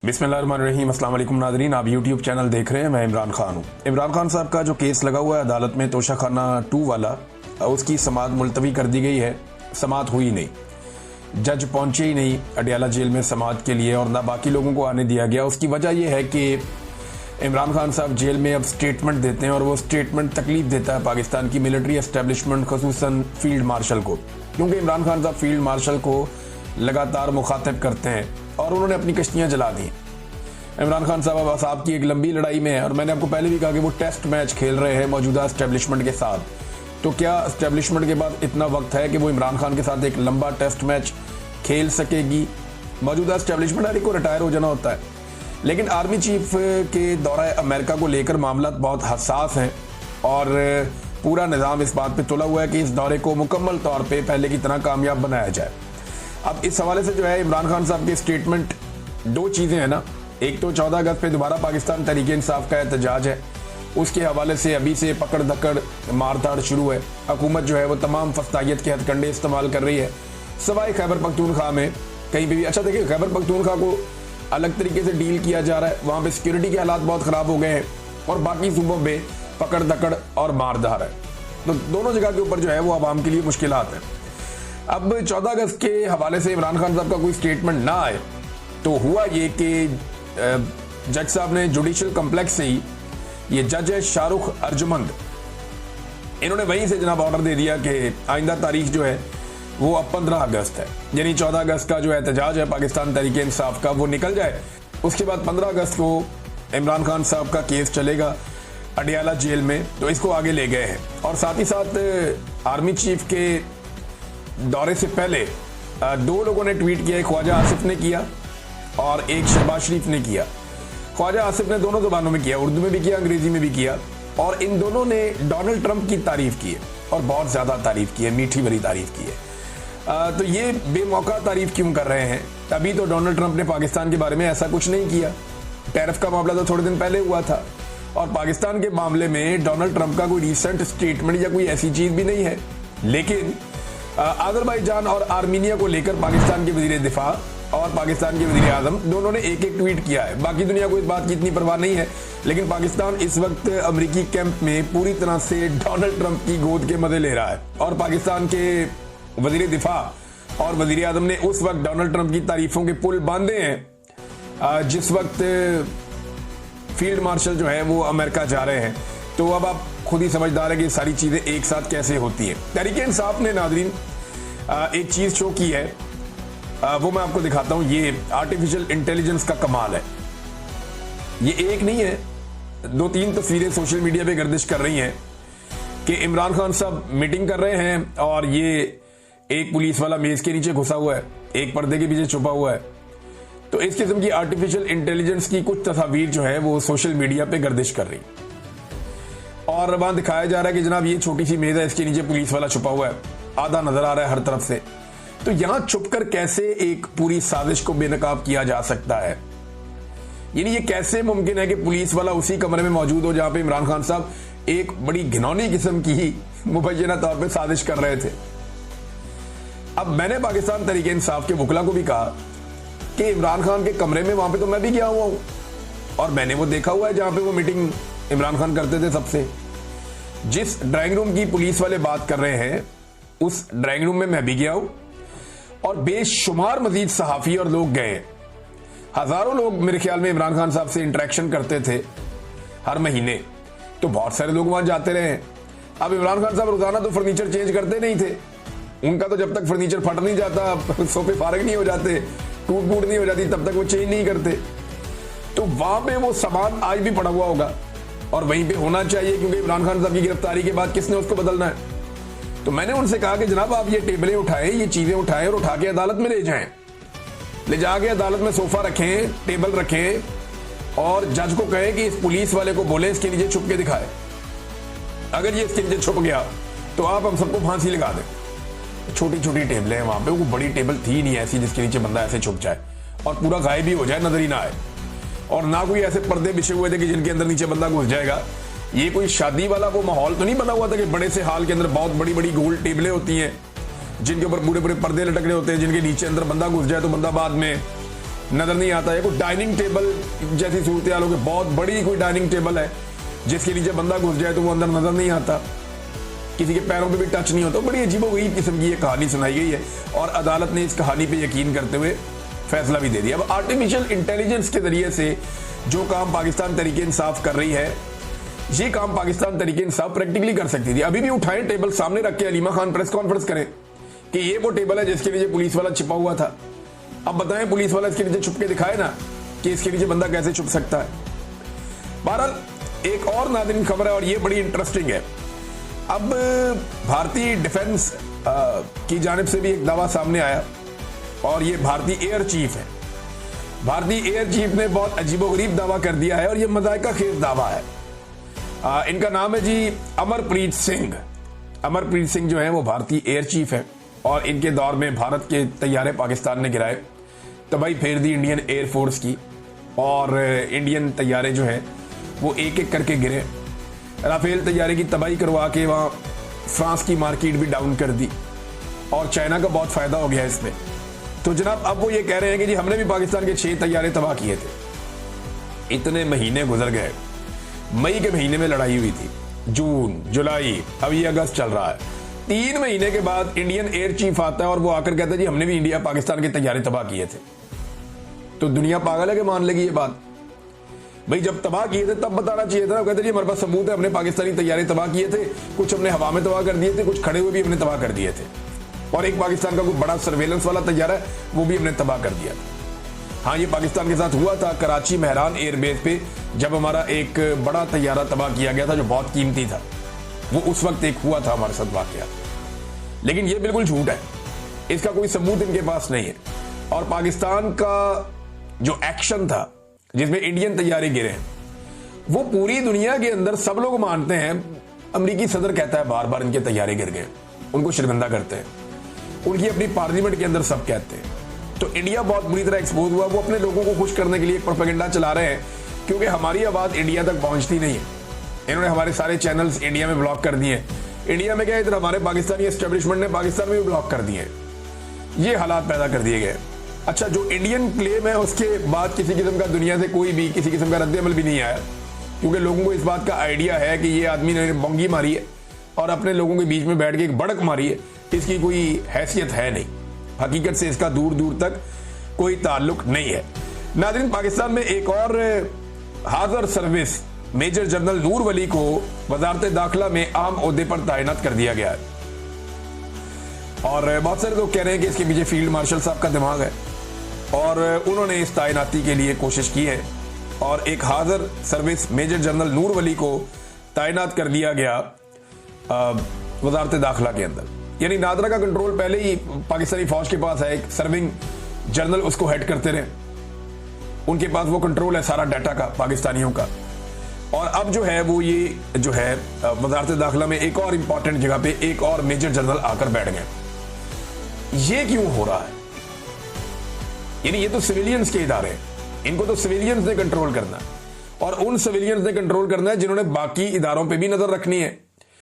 बिस्मिल्लाहिर्रहमानिर्रहीम। अस्सलाम वालेकुम नाज़रीन, आप यूट्यूब चैनल देख रहे हैं। मैं इमरान खान हूँ। इमरान खान साहब का जो केस लगा हुआ है अदालत में तोशाखाना 2 वाला, उसकी समाअत मुलतवी कर दी गई है। समाअत हुई नहीं, जज पहुंचे ही नहीं अडियाला जेल में समाअत के लिए और ना बाकी लोगों को आने दिया गया। उसकी वजह यह है कि इमरान खान साहब जेल में अब स्टेटमेंट देते हैं और वो स्टेटमेंट तकलीफ देता है पाकिस्तान की मिलिट्री एस्टेब्लिशमेंट, खसूसन फील्ड मार्शल को, क्योंकि इमरान खान साहब फील्ड मार्शल को लगातार मुखातिब करते हैं और उन्होंने अपनी कश्तियां जला दी। इमरान खान साहब अब असाब की एक लंबी लड़ाई में है और मैंने आपको पहले भी कहा कि वो टेस्ट मैच खेल रहे हैं मौजूदा एस्टेब्लिशमेंट के साथ। तो क्या एस्टेब्लिशमेंट के बाद इतना वक्त है कि वो इमरान खान के साथ एक लंबा टेस्ट मैच खेल सकेगी? मौजूदा एस्टेब्लिशमेंट हर एक को रिटायर हो जाना होता है, लेकिन आर्मी चीफ के दौरे अमेरिका को लेकर मामला बहुत हसास हैं और पूरा निज़ाम इस बात पे तुला हुआ है कि इस दौरे को मुकम्मल तौर पे पहले की तरह कामयाब बनाया जाए। अब इस हवाले से जो है इमरान खान साहब के स्टेटमेंट, दो चीज़ें हैं ना। एक तो 14 अगस्त पे दोबारा पाकिस्तान तहरीक इंसाफ का एहतजाज है, उसके हवाले से अभी से पकड़ धकड़ मारधाड़ शुरू है। हुकूमत जो है वो तमाम फस्तायत के हथकंडे इस्तेमाल कर रही है, सवाए खैबर पख्तूनख्वा में कहीं भी। अच्छा देखिए, खैबर पख्तूनख्वा को अलग तरीके से डील किया जा रहा है, वहाँ पे सिक्योरिटी के हालात बहुत ख़राब हो गए हैं और बाकी सूबों में पकड़ धकड़ और मारधाड़ है। तो दोनों जगह के ऊपर जो है वो आवाम के लिए मुश्किलात है। अब 14 अगस्त के हवाले से इमरान खान साहब का कोई स्टेटमेंट ना आए तो हुआ ये कि जज साहब ने जुडिशल कम्प्लेक्स से ही, ये जज है शाहरुख अर्जुमंद, इन्होंने वहीं से जनाब ऑर्डर दे दिया कि आइंदा तारीख जो है वो अब 15 अगस्त है, यानी 14 अगस्त का जो एहतजाज है पाकिस्तान तहरीक इंसाफ का वो निकल जाए। उसके बाद 15 अगस्त को इमरान खान साहब का केस चलेगा अडियाला जेल में, तो इसको आगे ले गए हैं। और साथ ही साथ आर्मी चीफ के दौरे से पहले दो लोगों ने ट्वीट किया, एक ख्वाजा आसिफ ने किया और एक शहबाज शरीफ ने किया। ख्वाजा आसिफ ने दोनों जुबानों में किया, उर्दू में भी किया, अंग्रेजी में भी किया, और इन दोनों ने डोनाल्ड ट्रंप की तारीफ की है और बहुत ज़्यादा तारीफ की है, मीठी भरी तारीफ की है। तो ये बेमौका तारीफ क्यों कर रहे हैं? अभी तो डोनाल्ड ट्रंप ने पाकिस्तान के बारे में ऐसा कुछ नहीं किया। टैरिफ का मामला तो थोड़े दिन पहले हुआ था और पाकिस्तान के मामले में डोनाल्ड ट्रंप का कोई रिसेंट स्टेटमेंट या कोई ऐसी चीज़ भी नहीं है। लेकिन अजरबैजान और आर्मीनिया को लेकर पाकिस्तान के वजीर दिफा और पाकिस्तान के वजीर आजम दोनों ने एक एक ट्वीट किया है। बाकी दुनिया को इस बात की इतनी परवाह नहीं है, लेकिन पाकिस्तान इस वक्त अमेरिकी कैंप में पूरी तरह से डोनाल्ड ट्रंप की गोद के मजे ले रहा है। और पाकिस्तान के वजीर दिफा और वजीर आजम ने उस वक्त डोनाल्ड ट्रंप की तारीफों के पुल बांधे हैं जिस वक्त फील्ड मार्शल जो है वो अमेरिका जा रहे हैं। तो अब आप खुद ही समझदार है कि सारी चीजें एक साथ कैसे होती हैं। तहरीक इंसाफ ने नाज़रीन एक चीज शो की है, वो मैं आपको दिखाता हूं। ये आर्टिफिशियल इंटेलिजेंस का कमाल है। ये एक नहीं है, 2-3 तस्वीरें सोशल मीडिया पे गर्दिश कर रही हैं कि इमरान खान साहब मीटिंग कर रहे हैं और ये एक पुलिस वाला मेज के नीचे घुसा हुआ है, एक पर्दे के पीछे छुपा हुआ है। तो इस किस्म की आर्टिफिशियल इंटेलिजेंस की कुछ तस्वीर जो है वो सोशल मीडिया पे गर्दिश कर रही और वहां दिखाया जा रहा है कि जनाब ये छोटी सी मेज है, इसके नीचे पुलिस वाला छुपा हुआ है, आधा नजर आ रहा है हर तरफ से। तो यहां छुपकर कैसे एक पूरी साजिश को बेनकाब किया जा सकता है? यानी ये कैसे मुमकिन है कि पुलिस वाला उसी कमरे में मौजूद हो जहां पे इमरान खान साहब एक बड़ी घिनौनी किस्म की मुबैना तौर पे साजिश कर रहे थे। अब मैंने पाकिस्तान तहरीक इंसाफ के वकला को भी कहा कि इमरान खान के कमरे में वहां पे तो मैं भी गया हुआ हूं और मैंने वो देखा हुआ है जहां पे वो मीटिंग इमरान खान करते थे सबसे। जिस ड्राइंग रूम की पुलिस वाले बात कर रहे हैं उस ड्राइंग रूम में मैं भी गया हूं और बेशुमार मजीद सहाफी और लोग गए। हजारों लोग मेरे ख्याल में इमरान खान साहब से इंटरेक्शन करते थे हर महीने, तो बहुत सारे लोग वहां जाते रहे। अब इमरान खान साहब रोजाना तो फर्नीचर चेंज करते नहीं थे, उनका तो जब तक फर्नीचर फट नहीं जाता, सोफे फारग नहीं हो जाते, टूट फूट नहीं हो जाती, तब तक वो चेंज नहीं करते। तो वहां पे वो सामान आज भी पड़ा हुआ होगा और वहीं पे होना चाहिए, क्योंकि इमरान खान साहब की गिरफ्तारी के बाद किसने उसको बदलना है। तो मैंने उनसे कहा कि जनाब आप ये टेबलें उठाएं, ये चीजें उठाएं और उठा के अदालत में ले जाएं, ले जाके अदालत में सोफा रखें, टेबल रखें और जज को कहें कि इस पुलिस वाले को बोले इसके नीचे छुप के दिखाए। अगर ये इसके नीचे छुप गया तो आप हम सबको फांसी लगा दें। छोटी छोटी टेबलें हैं वहां पे, वो बड़ी टेबल थी नहीं ऐसी जिसके नीचे बंदा ऐसे छुप जाए और पूरा गायब ही हो जाए, नजर ही ना आए। और ना कोई ऐसे पर्दे बिछे हुए थे कि जिनके अंदर नीचे बंदा घुस जाएगा। ये कोई शादी वाला वो माहौल तो नहीं बना हुआ था कि बड़े से हाल के अंदर बहुत बड़ी बड़ी गोल टेबलें होती हैं जिनके ऊपर पूरे पूरे पर्दे लटक रहे होते हैं, जिनके नीचे अंदर बंदा घुस जाए तो बंदा बाद में नजर नहीं आता है। कोई डाइनिंग टेबल जैसी सूरत हाल हो, बहुत बड़ी कोई डाइनिंग टेबल है जिसके नीचे बंदा घुस जाए तो वो अंदर नजर नहीं आता, किसी के पैरों पे भी टच नहीं होता। बड़ी अजीबोगरीब किस्म की ये कहानी सुनाई गई है और अदालत ने इस कहानी पे यकीन करते हुए फैसला भी दे दिया। अब आर्टिफिशियल इंटेलिजेंस के जरिए से जो काम पाकिस्तान तहरीक इंसाफ कर रही है, ये काम पाकिस्तान तहरीक इंसाफ प्रैक्टिकली कर सकती थी। अभी भी उठाएं टेबल सामने रख के अलीमा खान प्रेस कॉन्फ्रेंस करें कि ये वो टेबल है जिसके नीचे पुलिस वाला छिपा हुआ था। अब बताएं, पुलिस वाला इसके नीचे छुप के दिखाए ना कि इसके नीचे बंदा कैसे छुप सकता है। बहरहाल एक और नाज़रीन खबर है और ये बड़ी इंटरेस्टिंग है। अब भारतीय डिफेंस की जानिब से भी एक दावा सामने आया और ये भारतीय एयर चीफ है। भारतीय एयर चीफ ने बहुत अजीबोगरीब दावा कर दिया है और ये मज़ाइका खेज दावा है। इनका नाम है जी अमरप्रीत सिंह। अमरप्रीत सिंह जो है वो भारतीय एयर चीफ है और इनके दौर में भारत के तैयारे पाकिस्तान ने गिराए, तबाही फेर दी इंडियन एयरफोर्स की और इंडियन तैयारे जो हैं वो एक एक करके गिरे। राफेल तैयारे की तबाही करवा के वहाँ फ्रांस की मार्केट भी डाउन कर दी और चाइना का बहुत फ़ायदा हो गया इसमें। तो जनाब अब वो ये कह रहे हैं कि जी हमने भी पाकिस्तान के 6 तैयारे तबाह किए थे। इतने महीने गुजर गए, मई के महीने में लड़ाई हुई थी, जून, जुलाई, अब ये अगस्त चल रहा है। 3 महीने के बाद इंडियन एयर चीफ आता है और वो आकर कहता है जी हमने भी इंडिया पाकिस्तान के तैयारे तबाह किए थे। तो दुनिया पागल है कि मान लेगी ये बात? भाई जब तबाह किए थे तब बताना चाहिए था। कहते जी हमारे पास सबूत है, हमने पाकिस्तानी तैयारे तबाह किए थे, कुछ हमने हवा में तबाह कर दिए थे, कुछ खड़े हुए भी हमने तबाह कर दिए थे और एक पाकिस्तान का कोई बड़ा सर्वेलेंस वाला तैयारा है वो भी हमने तबाह कर दिया था। हाँ, ये पाकिस्तान के साथ हुआ था कराची मेहरान एयरबेस पे, जब हमारा एक बड़ा तैयारा तबाह किया गया था जो बहुत कीमती था। वो उस वक्त एक हुआ था हमारे साथ वाकया, लेकिन ये बिल्कुल झूठ है, इसका कोई सबूत इनके पास नहीं है। और पाकिस्तान का जो एक्शन था जिसमें इंडियन तैयारे गिरे हैं, वो पूरी दुनिया के अंदर सब लोग मानते हैं। अमरीकी सदर कहता है बार बार इनके तैयारे गिर गए, उनको शर्मिंदा करते हैं, उनकी अपनी पार्लियामेंट के अंदर सब कहते हैं। तो इंडिया बहुत बुरी तरह एक्सपोज हुआ। वो अपने लोगों को खुश करने के लिए प्रोपेगेंडा चला रहे हैं क्योंकि हमारी आवाज़ इंडिया तक पहुंचती नहीं है। इन्होंने हमारे सारे चैनल्स इंडिया में ब्लॉक कर दिए। इंडिया में क्या, इधर हमारे पाकिस्तानी एस्टेब्लिशमेंट ने पाकिस्तान में भी ब्लॉक कर दिए। ये हालात पैदा कर दिए गए। अच्छा, जो इंडियन क्लेम है उसके बाद किसी किस्म का दुनिया से कोई भी किसी किस्म का रद्द-ए-अमल भी नहीं आया क्योंकि लोगों को इस बात का आइडिया है कि ये आदमी ने बोंगी मारी है और अपने लोगों के बीच में बैठ के एक बड़क मारी है, इसकी कोई हैसियत है नहीं। हकीकत से इसका दूर दूर तक कोई ताल्लुक नहीं है। नाज़रीन, पाकिस्तान में एक और हाज़र सर्विस मेजर जनरल नूर वली को वजारत दाखिला में अहम ओहदे पर तैनात कर दिया गया है और बहुत सारे लोग कह रहे हैं कि इसके पीछे फील्ड मार्शल साहब का दिमाग है और उन्होंने इस तैनाती के लिए कोशिश की है और एक हाज़र सर्विस मेजर जनरल नूर वली को तैनात कर दिया गया वजारत दाखिला के अंदर। यानी नादरा का कंट्रोल पहले ही पाकिस्तानी फौज के पास है, एक सर्विंग जनरल उसको हेड करते रहे, उनके पास वो कंट्रोल है सारा डाटा का पाकिस्तानियों का। और अब जो है वो ये जो है वजारत दाखिला में एक और इंपॉर्टेंट जगह पे एक और मेजर जनरल आकर बैठ गए। ये क्यों हो रहा है? यानी ये तो सिविलियंस के इदारे हैं, इनको तो सिविलियंस ने कंट्रोल करना है और उन सिविलियंस ने कंट्रोल करना है जिन्होंने बाकी इदारों पे भी नजर रखनी है।